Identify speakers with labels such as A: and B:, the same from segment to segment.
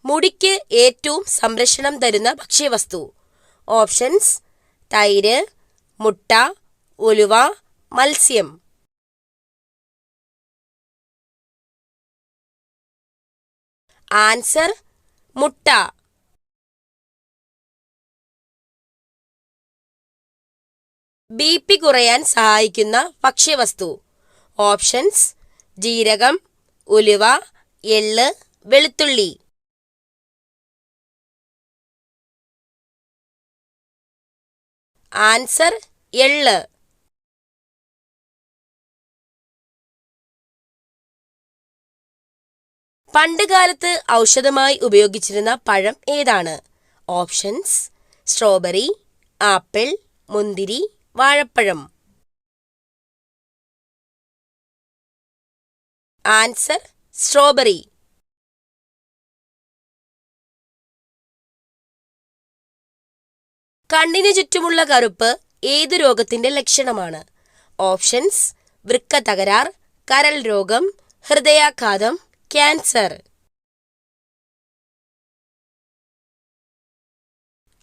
A: മുടിക്ക് ഏറ്റവും സംരക്ഷണം തരുന്ന ഭക്ഷ്യവസ്തു? ഓപ്ഷൻസ്: തൈര്, മുട്ട, ഉലുവ, മത്സ്യം. ആൻസർ: മുട്ട. ബി.പി കുറയാൻ സഹായിക്കുന്ന ഭക്ഷ്യവസ്തു? ഓപ്ഷൻസ്: ജീരകം, ഉലുവ, എള്ള്, വെളുത്തുള്ളി. ആൻസർ: എള്ള്. പണ്ടുകാലത്ത് ഔഷധമായി ഉപയോഗിച്ചിരുന്ന പഴം ഏതാണ്? ഓപ്ഷൻസ്: സ്ട്രോബെറി, ആപ്പിൾ, മുന്തിരി, വാഴപ്പഴം. Answer: strawberry. കണ്ണിനു ചുറ്റുമുള്ള കറുപ്പ് ഏതു രോഗത്തിന്റെ ലക്ഷണമാണ്? ഓപ്ഷൻസ്: വൃക്ക തകരാർ, കരൾ രോഗം, ഹൃദയാഘാതം, ക്യാൻസർ.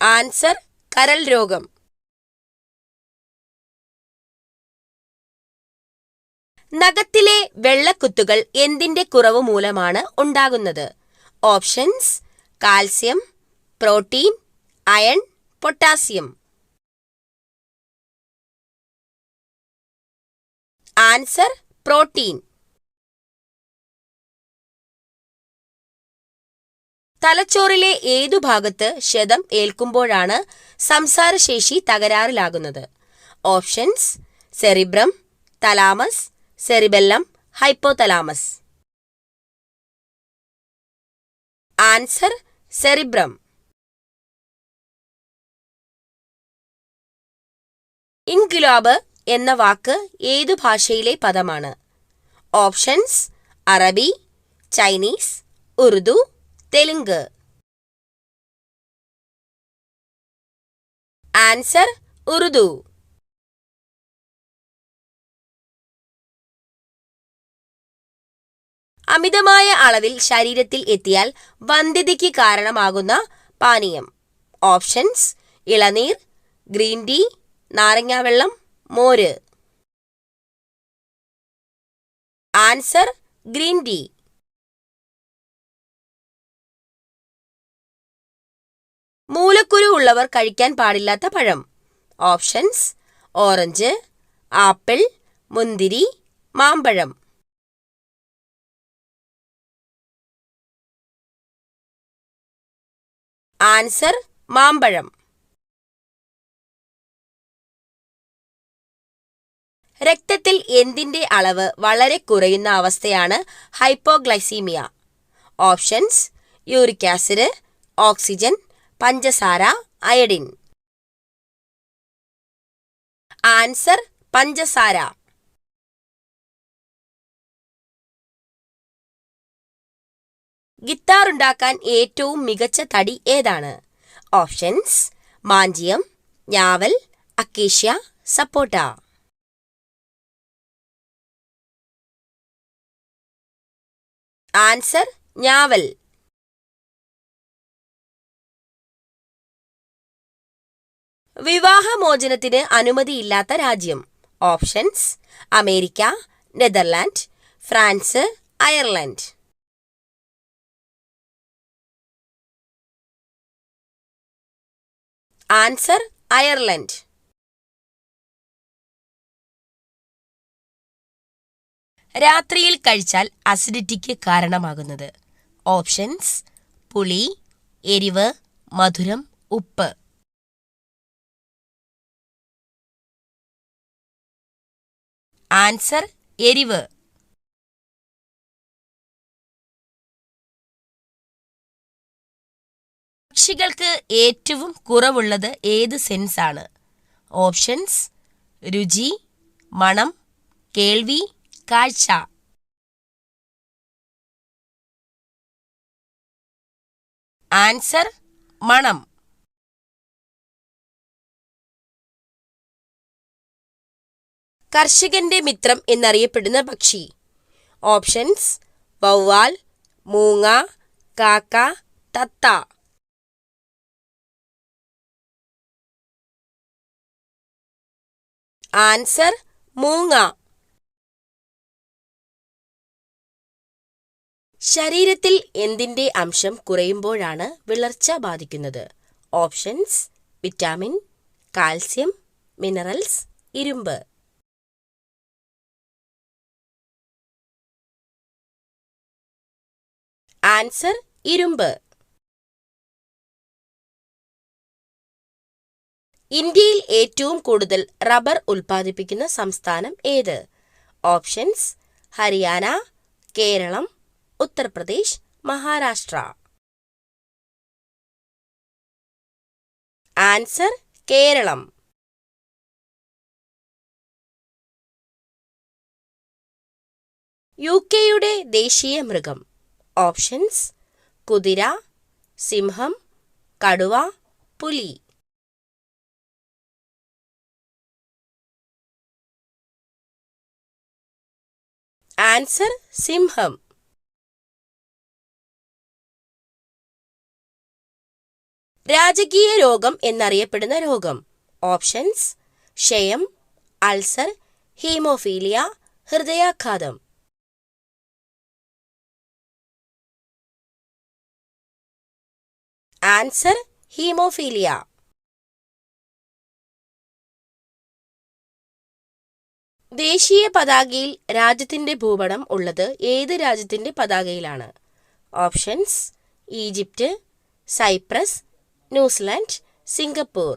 A: ആൻസർ: കരൾ രോഗം. നഖത്തിലെ വെള്ളക്കുത്തുകൾ എന്തിന്റെ കുറവ് മൂലമാണ് ഉണ്ടാകുന്നത്? Options: calcium, protein, iron, potassium. Answer: protein. തലച്ചോറിലെ ഏതു ഭാഗത്ത് ക്ഷതം ഏൽക്കുമ്പോഴാണ് സംസാരശേഷി തകരാറിലാകുന്നത്? Options: cerebrum, thalamus, cerebellum, hypothalamus. Answer: cerebrum. ഇൻക്വിലാബ് എന്ന വാക്ക് ഏതു ഭാഷയിലെ പദമാണ്? ഓപ്ഷൻസ്: അറബി, ചൈനീസ്, ഉറുദു, തെലുങ്ക്. ആൻസർ: ഉറുദു. അമിതമായ അളവിൽ ശരീരത്തിൽ എത്തിയാൽ വന്ധ്യതയ്ക്ക് കാരണമാകുന്ന പാനീയം? ഓപ്ഷൻസ്: ഇളനീർ, ഗ്രീൻ ടീ, നാരങ്ങാവെള്ളം, മോര്. Answer: green tea. മൂലക്കുരു ഉള്ളവർ കഴിക്കാൻ പാടില്ലാത്ത പഴം? ഓപ്ഷൻസ്: ഓറഞ്ച്, ആപ്പിൾ, മുന്തിരി, മാമ്പഴം. ആൻസർ: മാമ്പഴം. രക്തത്തിൽ എന്തിന്റെ അളവ് വളരെ കുറയുന്ന അവസ്ഥയാണ് hypoglycaemia? Options: uric acid, oxygen, പഞ്ചസാര, അയഡിൻ. ആൻസർ: പഞ്ചസാര. ഗിത്താർ ഉണ്ടാക്കാൻ ഏറ്റവും മികച്ച തടി ഏതാണ്? ഓപ്ഷൻസ്: മാഞ്ചിയം, ഞാവൽ, അക്കേഷ്യ, സപ്പോട്ട. ആൻസർ: ഞാവൽ. വിവാഹമോചനത്തിന് അനുമതിയില്ലാത്ത രാജ്യം? Options: America, Netherland, France, Ireland. Answer: Ireland. രാത്രിയിൽ കഴിച്ചാൽ അസിഡിറ്റിക്ക് കാരണമാകുന്നത്? ഓപ്ഷൻസ്: പുളി, എരിവ്, മധുരം, ഉപ്പ്. ആൻസർ: എരിവ്. പക്ഷികൾക്ക് ഏറ്റവും കുറവുള്ളത് ഏത് സെൻസ് ആണ്? ഓപ്ഷൻസ്: രുചി, മണം, കേൾവി, കാഴ്ച. ആൻസർ: മണം. കർഷകന്റെ മിത്രം എന്നറിയപ്പെടുന്ന പക്ഷി? ഓപ്ഷൻസ്: വവ്വാൽ, മൂങ്ങ, കാക്ക, തത്ത. ആൻസർ മൂങ്ങ. ശരീരത്തിൽ എന്തിന്റെ അംശം കുറയുമ്പോഴാണ് വിളർച്ച ബാധിക്കുന്നത്? ഓപ്ഷൻസ്: വിറ്റാമിൻ, കാൽസ്യം, മിനറൽസ്, ഇരുമ്പ്. ആൻസർ ഇരുമ്പ്. ഇന്ത്യയിൽ ഏറ്റവും കൂടുതൽ റബ്ബർ ഉൽപ്പാദിപ്പിക്കുന്ന സംസ്ഥാനം ഏത്? ഓപ്ഷൻസ്: ഹരിയാന, കേരളം, ഉത്തർപ്രദേശ്, മഹാരാഷ്ട്ര. ആൻസർ കേരളം. യുകെയുടെ ദേശീയ മൃഗം? ഓപ്ഷൻസ്: കുതിര, സിംഹം, കടുവ, പുലി. ആൻസർ സിംഹം. രാജകീയ രോഗം എന്നറിയപ്പെടുന്ന രോഗം? ഓപ്ഷൻസ്: ക്ഷയം, അൾസർ, ഹീമോഫീലിയ, ഹൃദയാഘാതം. Answer haemophilia. ദേശീയ പതാകയിൽ രാജ്യത്തിന്റെ ഭൂപടം ഉള്ളത് ഏത് രാജ്യത്തിന്റെ പതാകയിലാണ്? Options: Egypt, Cyprus, New Zealand, Singapore.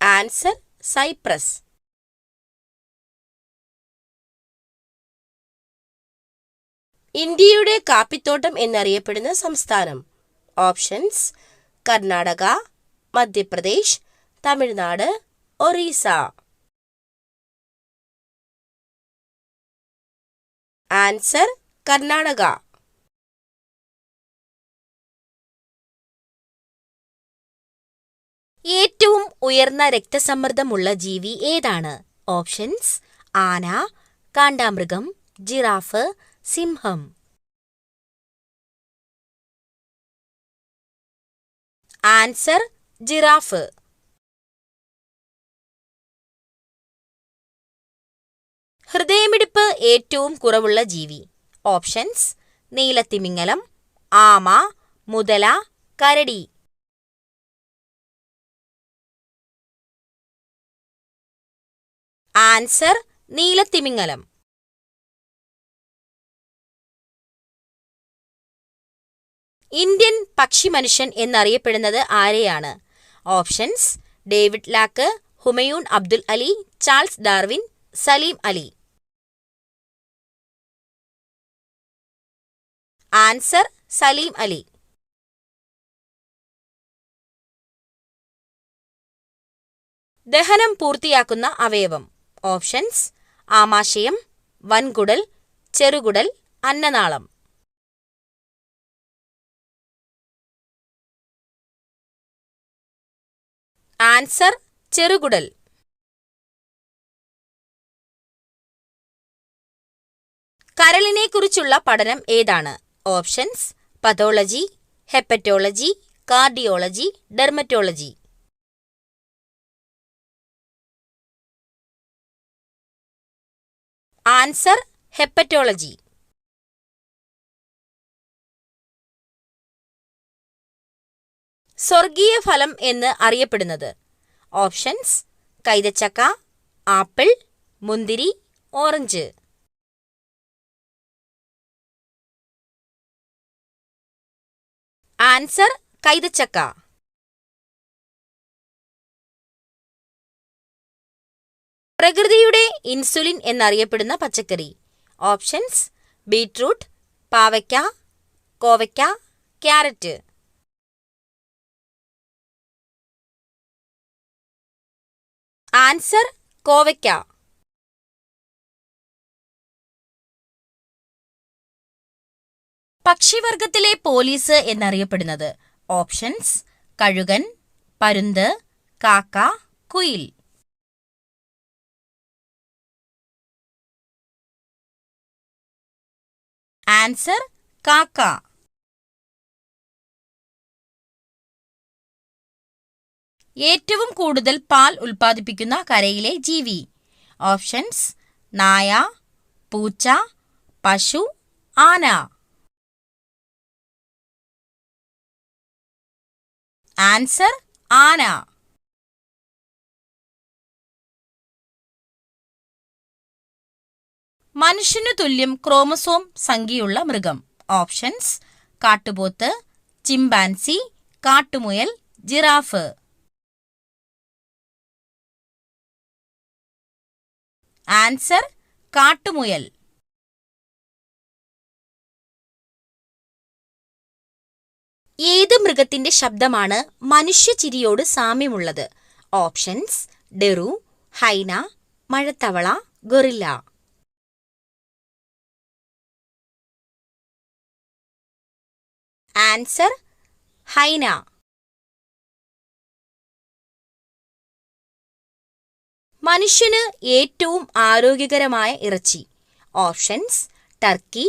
A: Answer Cyprus. ഇന്ത്യയുടെ കാപ്പിത്തോട്ടം എന്നറിയപ്പെടുന്ന സംസ്ഥാനം? ഓപ്ഷൻസ്: കർണാടക, മധ്യപ്രദേശ്, തമിഴ്നാട്, ഒറീസ. ആൻസർ കർണാടക. ഏറ്റവും ഉയർന്ന രക്തസമ്മർദ്ദമുള്ള ജീവി ഏതാണ്? ഓപ്ഷൻസ്: ആന, കാണ്ടാമൃഗം, ജിറാഫ്, സിംഹം. Answer giraffe. ഹൃദയമിടിപ്പ് ഏറ്റവും കുറവുള്ള ജീവി? ഓപ്ഷൻസ്: നീലത്തിമിംഗലം, ആമ, മുതല, കരടി. ആൻസർ നീലത്തിമിംഗലം. ഇന്ത്യൻ പക്ഷിമനുഷ്യൻ എന്നറിയപ്പെടുന്നത് ആരെയാണ്? Options: David Lack, Humayun Abdul Ali, Charles Darwin, Salim Ali. Answer Salim Ali. ദഹനം പൂർത്തിയാക്കുന്ന അവയവം? ഓപ്ഷൻസ്: ആമാശയം, വൻകുടൽ, ചെറുകുടൽ, അന്നനാളം. ആൻസർ ചെറുകുടൽ. കരളിനെ കുറിച്ചുള്ള പഠനം ഏതാണ്? Options: pathology, hepatology, cardiology, dermatology. Answer hepatology. സ്വർഗീയ ഫലം എന്ന് അറിയപ്പെടുന്നത്? ഓപ്ഷൻസ്: കൈതച്ചക്ക, ആപ്പിൾ, മുന്തിരി, ഓറഞ്ച്. ആൻസർ കൈതച്ചക്ക. പ്രകൃതിയുടെ ഇൻസുലിൻ എന്നറിയപ്പെടുന്ന പച്ചക്കറി? ഓപ്ഷൻസ്: ബീറ്റ്റൂട്ട്, പാവയ്ക്ക, കോവയ്ക്ക, ക്യാരറ്റ്. ആൻസർ കോവയ്ക്ക. പക്ഷിവർഗത്തിലെ പോലീസ് എന്നറിയപ്പെടുന്നത്? ഓപ്ഷൻസ്: കഴുകൻ, പരുന്ത്, കാക്ക, കുയിൽ. ആൻസർ കാക്ക. ഏറ്റവും കൂടുതൽ പാൽ ഉൽപ്പാദിപ്പിക്കുന്ന കരയിലെ ജീവി. ഓപ്ഷൻസ്: നായ, പൂച്ച, പശു, ആന. ആൻസർ: ആന. മനുഷ്യനു തുല്യം ക്രോമസോം സംഖ്യയുള്ള മൃഗം. ഓപ്ഷൻസ്: കാട്ടുപോത്ത്, ചിമ്പാൻസി, കാട്ടുമുയൽ, ജിറാഫ്. ആൻസർ: കാട്ടുമുയൽ. ഏത് മൃഗത്തിന്റെ ശബ്ദമാണ് മനുഷ്യചിരിയോട് സാമ്യമുള്ളത്? ഓപ്ഷൻസ്: ഡെറു, ഹൈന, മഴത്തവള, ഗൊറില്ല. Answer: hyena. മനുഷ്യന് ഏറ്റവും ആരോഗ്യകരമായ ഇറച്ചി. ഓപ്ഷൻസ്: ടർക്കി,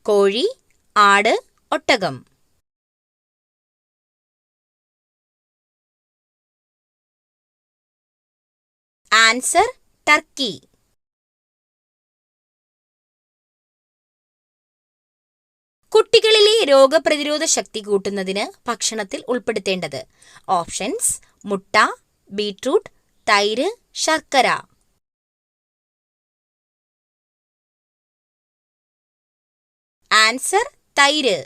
A: കോഴി, ആട്, ഒട്ടകം. Answer: turkey. കുട്ടികളിലെ രോഗപ്രതിരോധ ശക്തി കൂട്ടുന്നതിന് ഭക്ഷണത്തിൽ ഉൾപ്പെടുത്തേണ്ടത്. ഓപ്ഷൻസ്: മുട്ട, ബീട്രൂട്ട്, തൈര്, ശർക്കര. ആൻസർ: തൈര്.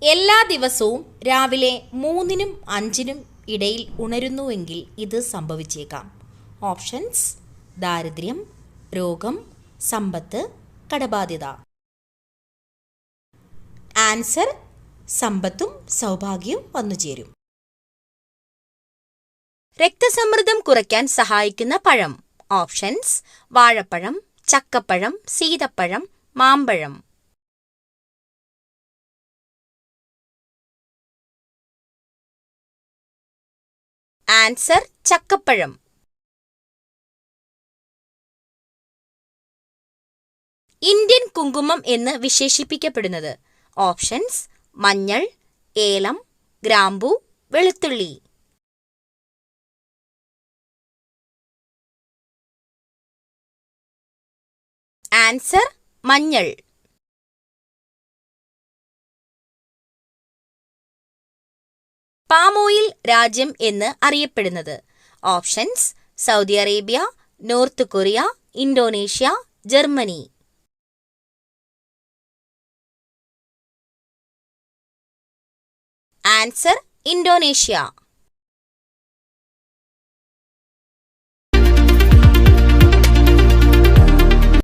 A: എല്ലാ ദിവസവും രാവിലെ 3-നും 5-നും ഇടയിൽ ഉണരുന്നുവെങ്കിൽ ഇത് സംഭവിച്ചേക്കാം. ഓപ്ഷൻസ്: ദാരിദ്ര്യം, രോഗം, സമ്പത്ത്, കടബാധ്യത. ആൻസർ: സമ്പത്തും സൗഭാഗ്യവും വന്നുചേരും. രക്തസമ്മർദ്ദം കുറയ്ക്കാൻ സഹായിക്കുന്ന പഴം. ഓപ്ഷൻസ്: വാഴപ്പഴം, ചക്കപ്പഴം, സീതപ്പഴം, മാമ്പഴം. ആൻസർ: ചക്കപ്പഴം. ഇന്ത്യൻ കുങ്കുമം എന്ന് വിശേഷിപ്പിക്കപ്പെടുന്നത്. ഓപ്ഷൻസ്: മഞ്ഞൾ, ഏലം, ഗ്രാമ്പൂ, വെളുത്തുള്ളി. ആൻസർ: മഞ്ഞൾ. പാം ഓയിൽ രാജ്യം എന്ന് അറിയപ്പെടുന്നത്. Options: Saudi Arabia, north Korea, Indonesia, Germany. Answer: Indonesia.